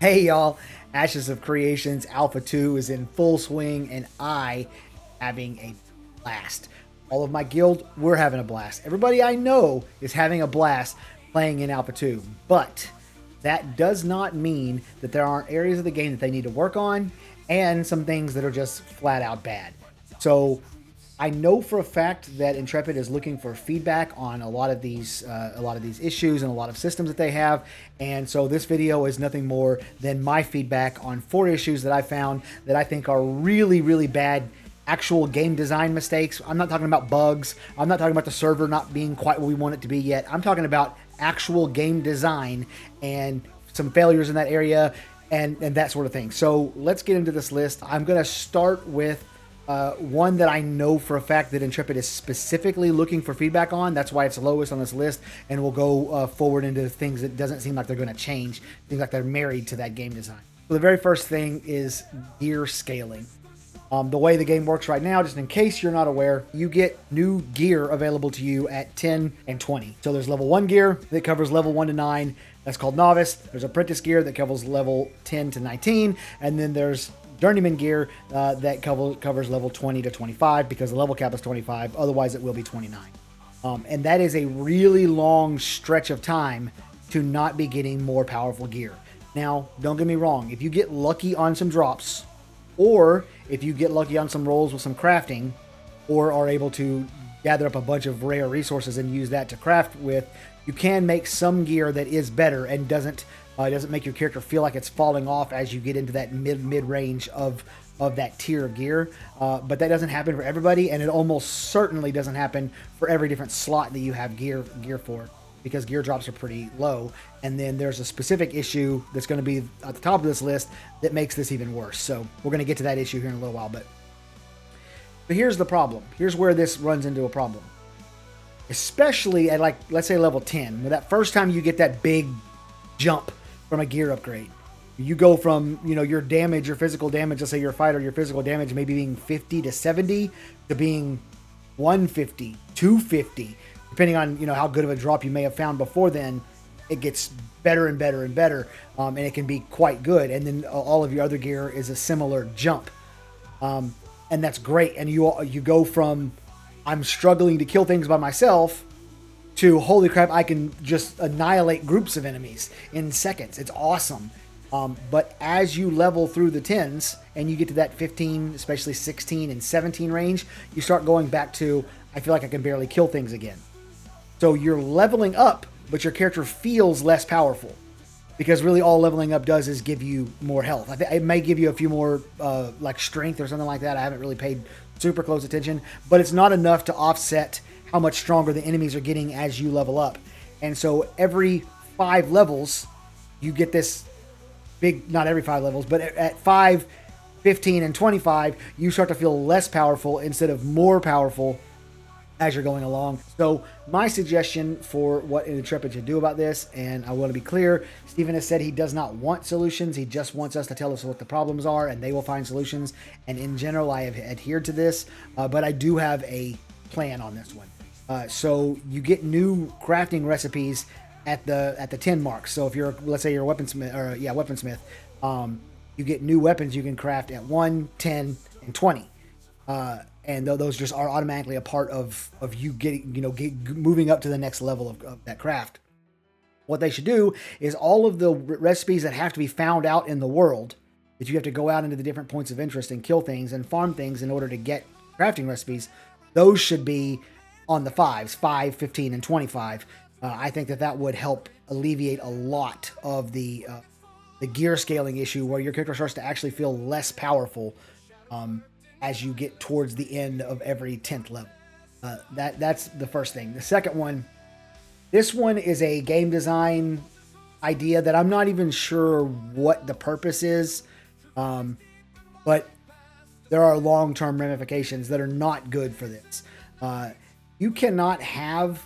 Hey y'all, Ashes of Creations Alpha 2 is in full swing and I having a blast. All of my guild, we're having a blast. Everybody I know is having a blast playing in Alpha 2, but that does not mean that there aren't areas of the game that they need to work on and some things that are just flat out bad. So I know for a fact that Intrepid is looking for feedback on a lot of these issues and a lot of systems that they have, and so this video is nothing more than my feedback on 4 issues that I found that I think are really, really bad actual game design mistakes. I'm not talking about bugs. I'm not talking about the server not being quite what we want it to be yet. I'm talking about actual game design and some failures in that area and that sort of thing. So let's get into this list. I'm going to start with one that I know for a fact that Intrepid is specifically looking for feedback on. That's why it's lowest on this list, and we'll go forward into things that doesn't seem like they're going to change. Seems like they're married to that game design. So the very first thing is gear scaling. The way the game works right now, just in case you're not aware, you get new gear available to you at 10 and 20. So there's level 1 gear that covers level 1 to 9. That's called Novice. There's Apprentice gear that covers level 10 to 19. And then there's Journeyman gear that covers level 20 to 25 because the level cap is 25. Otherwise, it will be 29. And that is a really long stretch of time to not be getting more powerful gear. Now, don't get me wrong. If you get lucky on some drops, or if you get lucky on some rolls with some crafting, or are able to gather up a bunch of rare resources and use that to craft with, you can make some gear that is better and doesn't make your character feel like it's falling off as you get into that mid range of that tier of gear. But that doesn't happen for everybody, and it almost certainly doesn't happen for every different slot that you have gear for, because gear drops are pretty low. And then there's a specific issue that's going to be at the top of this list that makes this even worse. So we're going to get to that issue here in a little while. But here's the problem. Here's where this runs into a problem. Especially at, like, let's say level 10, where that first time you get that big jump from a gear upgrade. You go from, your damage, your physical damage, let's say you're a fighter, your physical damage maybe being 50 to 70 to being 150, 250, depending on, how good of a drop you may have found before then. It gets better and better and better, and it can be quite good. And then all of your other gear is a similar jump. And that's great. And you go from, I'm struggling to kill things by myself, to holy crap, I can just annihilate groups of enemies in seconds. It's awesome. But as you level through the 10s and you get to that 15, especially 16 and 17 range, you start going back to, I feel like I can barely kill things again. So you're leveling up, but your character feels less powerful, because really all leveling up does is give you more health. I think it may give you a few more like strength or something like that. I haven't really paid super close attention, but it's not enough to offset how much stronger the enemies are getting as you level up. And so every 5 levels, you get this big, not every 5 levels, but at 5, 15, and 25, you start to feel less powerful instead of more powerful as you're going along. So my suggestion for what Intrepid should do about this, and I want to be clear, Steven has said he does not want solutions. He just wants us to tell us what the problems are, and they will find solutions. And in general, I have adhered to this, but I do have a plan on this one. So you get new crafting recipes at the 10 mark. So if you're, let's say you're a weaponsmith, you get new weapons you can craft at 1, 10, and 20. And those just are automatically a part of you getting, moving up to the next level of that craft. What they should do is all of the recipes that have to be found out in the world, that you have to go out into the different points of interest and kill things and farm things in order to get crafting recipes, those should be on the 5s, 5, 15, and 25. I think that would help alleviate a lot of the gear scaling issue, where your character starts to actually feel less powerful as you get towards the end of every 10th level. That's the first thing. The second one, this one is a game design idea that I'm not even sure what the purpose is, but there are long-term ramifications that are not good for this. You cannot have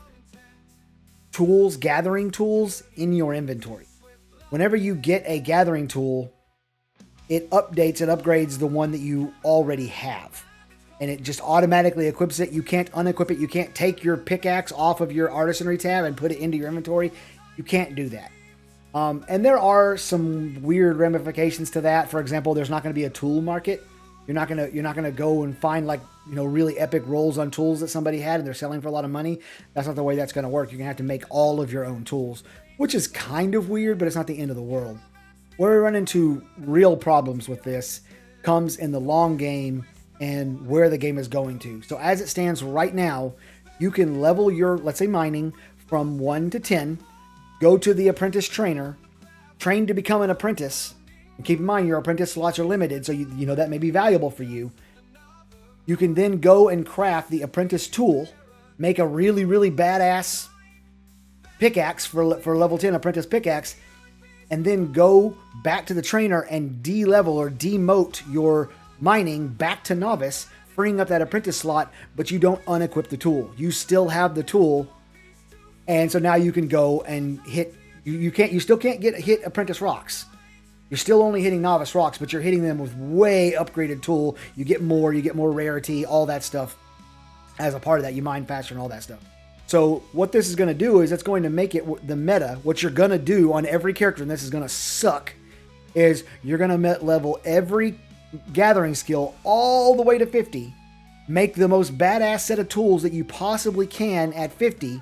gathering tools in your inventory. Whenever you get a gathering tool, it updates and upgrades the one that you already have. And it just automatically equips it. You can't unequip it. You can't take your pickaxe off of your artisanry tab and put it into your inventory. You can't do that. And there are some weird ramifications to that. For example, there's not going to be a tool market. You're not gonna go and find like really epic rolls on tools that somebody had and they're selling for a lot of money. That's not the way that's going to work. You're gonna have to make all of your own tools, which is kind of weird, but it's not the end of the world. Where we run into real problems with this comes in the long game and where the game is going to. So as it stands right now, you can level your, let's say, mining from 1 to 10, go to the apprentice trainer, train to become an apprentice. And keep in mind, your apprentice slots are limited, so you know that may be valuable for you. You can then go and craft the apprentice tool, make a really, really badass pickaxe for level 10 apprentice pickaxe, and then go back to the trainer and de-level or demote your mining back to novice, freeing up that apprentice slot, but you don't unequip the tool. You still have the tool, and so now you can go and hit. You still can't hit apprentice rocks. You're still only hitting novice rocks, but you're hitting them with way upgraded tool. You get more rarity, all that stuff as a part of that. You mine faster and all that stuff. So what this is going to do is it's going to make it the meta. What you're going to do on every character, and this is going to suck, is you're going to level every gathering skill all the way to 50. Make the most badass set of tools that you possibly can at 50.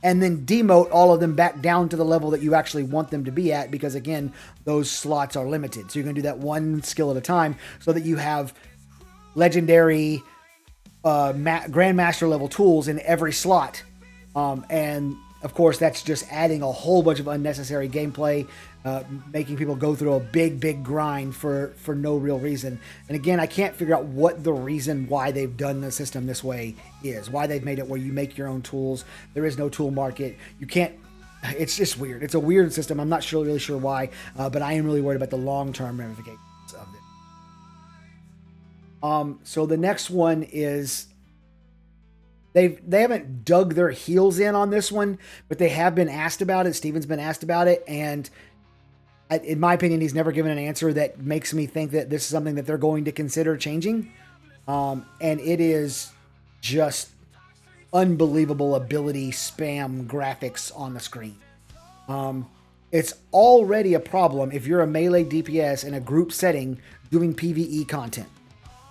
And then demote all of them back down to the level that you actually want them to be at, because again, those slots are limited. So you're going to do that one skill at a time so that you have legendary Grandmaster level tools in every slot. And of course, that's just adding a whole bunch of unnecessary gameplay, making people go through a big grind for no real reason. And again, I can't figure out what the reason why they've done the system this way is, why they've made it where you make your own tools. There is no tool market. You can't, it's just weird. It's a weird system. I'm not really sure why, but I am really worried about the long-term ramifications of it. So the next one is, they haven't dug their heels in on this one, but they have been asked about it. Steven's been asked about it, and in my opinion, he's never given an answer that makes me think that this is something that they're going to consider changing. And it is just unbelievable ability spam graphics on the screen. It's already a problem if you're a melee DPS in a group setting doing PvE content.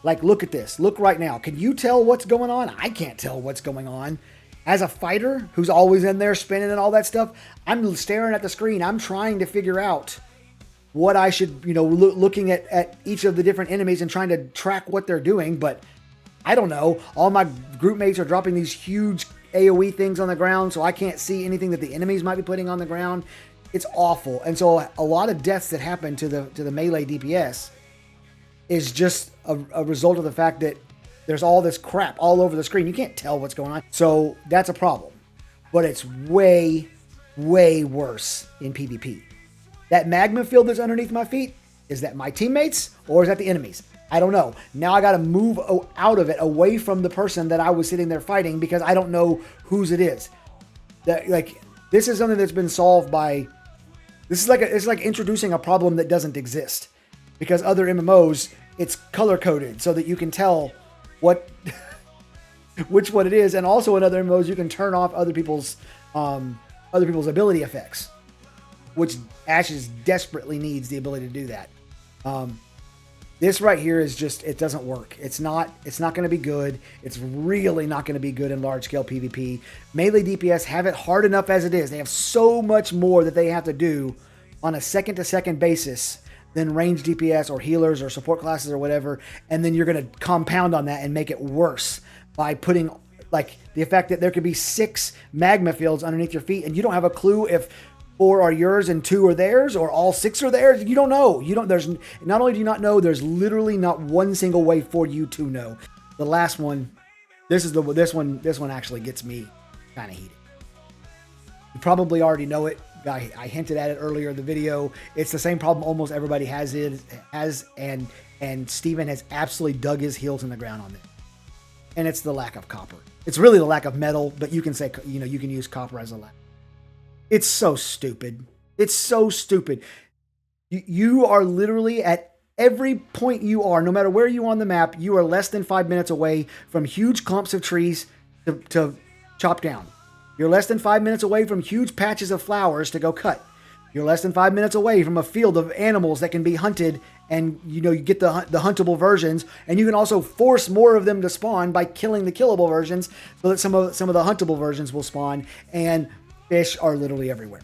Like, look at this. Look right now. Can you tell what's going on? I can't tell what's going on. As a fighter who's always in there spinning and all that stuff, I'm staring at the screen. I'm trying to figure out what I should, looking at each of the different enemies and trying to track what they're doing. But I don't know. All my group mates are dropping these huge AoE things on the ground, so I can't see anything that the enemies might be putting on the ground. It's awful. And so a lot of deaths that happen to the melee DPS is just a result of the fact that there's all this crap all over the screen. You can't tell what's going on. So that's a problem. But it's way, way worse in PvP. That magma field that's underneath my feet, is that my teammates or is that the enemies? I don't know. Now I got to move out of it, away from the person that I was sitting there fighting, because I don't know whose it is. This is something that's been solved by... it's like introducing a problem that doesn't exist. Because other MMOs, it's color-coded so that you can tell which one it is, and also in other MMOs you can turn off other people's ability effects, which Ashes desperately needs the ability to do that. This right here is just, it doesn't work. It's not going to be good. It's really not going to be good in large-scale PvP. Melee DPS have it hard enough as it is. They have so much more that they have to do on a second-to-second basis than range DPS or healers or support classes or whatever, and then you're going to compound on that and make it worse by putting, like, the effect that there could be 6 magma fields underneath your feet, and you don't have a clue if 4 are yours and 2 are theirs, or all 6 are theirs. You don't know. There's not only do you not know, there's literally not one single way for you to know. The last one, this one actually gets me kind of heated. You probably already know it. I hinted at it earlier in the video. It's the same problem almost everybody has, and Steven has absolutely dug his heels in the ground on it. And it's the lack of copper. It's really the lack of metal, but you can say, you can use copper as a lack. It's so stupid. It's so stupid. You are literally at every point you are, no matter where you are on the map, you are less than 5 minutes away from huge clumps of trees to chop down. You're less than 5 minutes away from huge patches of flowers to go cut. You're less than 5 minutes away from a field of animals that can be hunted, and you get the huntable versions, and you can also force more of them to spawn by killing the killable versions, so that some of the huntable versions will spawn. And fish are literally everywhere,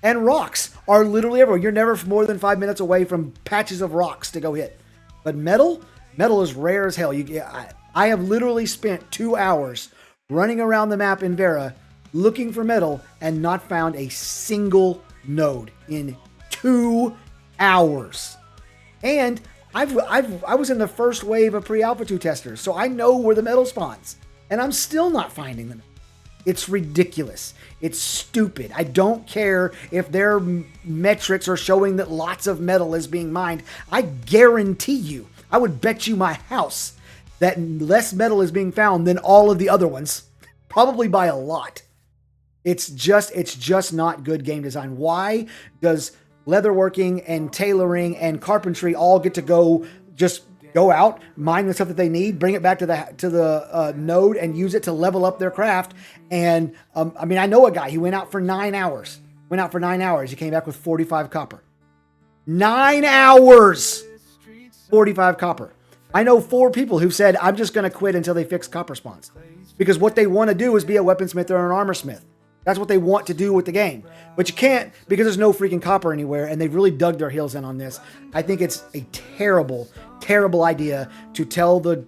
and rocks are literally everywhere. You're never more than 5 minutes away from patches of rocks to go hit. But metal is rare as hell. I have literally spent 2 hours running around the map in Vera looking for metal and not found a single node in 2 hours. And I was in the first wave of pre-alpha 2 testers, so I know where the metal spawns, and I'm still not finding them. It's ridiculous. It's stupid. I don't care if their metrics are showing that lots of metal is being mined. I guarantee you, I would bet you my house that less metal is being found than all of the other ones, probably by a lot. It's just not good game design. Why does leatherworking and tailoring and carpentry all get to go out, mine the stuff that they need, bring it back to the node, and use it to level up their craft? And I know a guy. He went out for 9 hours. He came back with 45 copper. 9 hours, 45 copper. I know 4 people who've said, I'm just going to quit until they fix copper spawns, because what they want to do is be a weaponsmith or an armor smith. That's what they want to do with the game. But you can't, because there's no freaking copper anywhere, and they've really dug their heels in on this. I think it's a terrible, terrible idea to tell the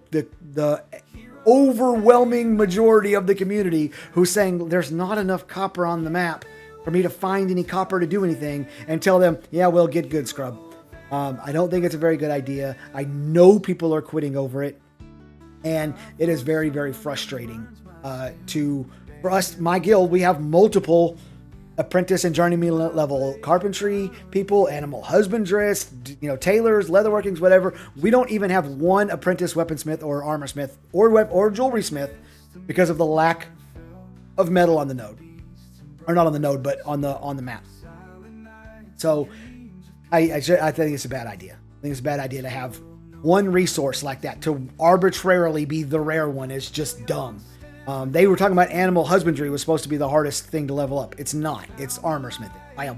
overwhelming majority of the community who's saying there's not enough copper on the map for me to find any copper to do anything, and tell them, yeah, well, get good, scrub. I don't think it's a very good idea. I know people are quitting over it, and it is very, very frustrating for us, my guild. We have multiple apprentice and journeyman level carpentry people, animal husbandrists, tailors, leatherworkings, whatever. We don't even have one apprentice weaponsmith or armor smith or jewelry smith because of the lack of metal on the node, or not on the node, but on the map. So I think it's a bad idea. I think it's a bad idea to have one resource like that to arbitrarily be the rare one. Is just dumb. They were talking about animal husbandry was supposed to be the hardest thing to level up. It's not. It's armor smithing by a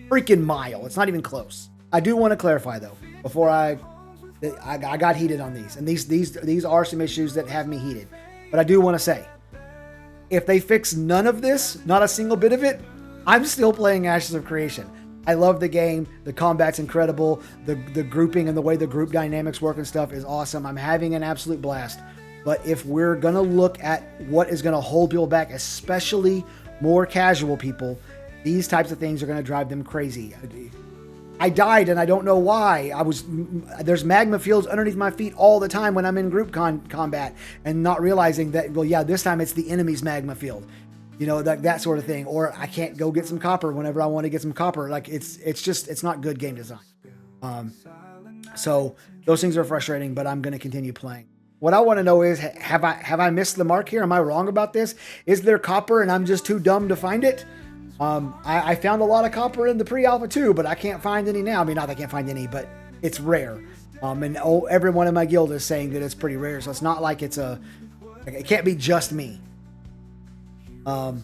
freaking mile. It's not even close. I do want to clarify though, before I got heated on these, and these are some issues that have me heated. But I do want to say, if they fix none of this, not a single bit of it, I'm still playing Ashes of Creation. I love the game. The combat's incredible. The grouping and the way the group dynamics work and stuff is awesome. I'm having an absolute blast. But if we're going to look at what is going to hold people back, especially more casual people, these types of things are going to drive them crazy. I died and I don't know why. There's magma fields underneath my feet all the time when I'm in group combat, and not realizing that, well, yeah, this time it's the enemy's magma field. That sort of thing. Or I can't go get some copper whenever I want to get some copper. Like it's not good game design. So those things are frustrating, but I'm going to continue playing. What I want to know is, have I missed the mark here? Am I wrong about this? Is there copper and I'm just too dumb to find it? I found a lot of copper in the pre-alpha too, but I can't find any now. I mean, not that I can't find any, but it's rare. And everyone in my guild is saying that it's pretty rare. So it's not like it can't be just me. And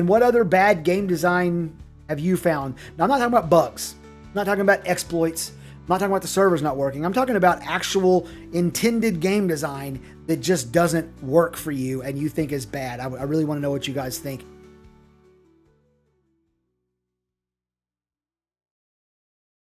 what other bad game design have you found? Now, I'm not talking about bugs. I'm not talking about exploits. I'm not talking about the servers not working. I'm talking about actual intended game design that just doesn't work for you and you think is bad. I really want to know what you guys think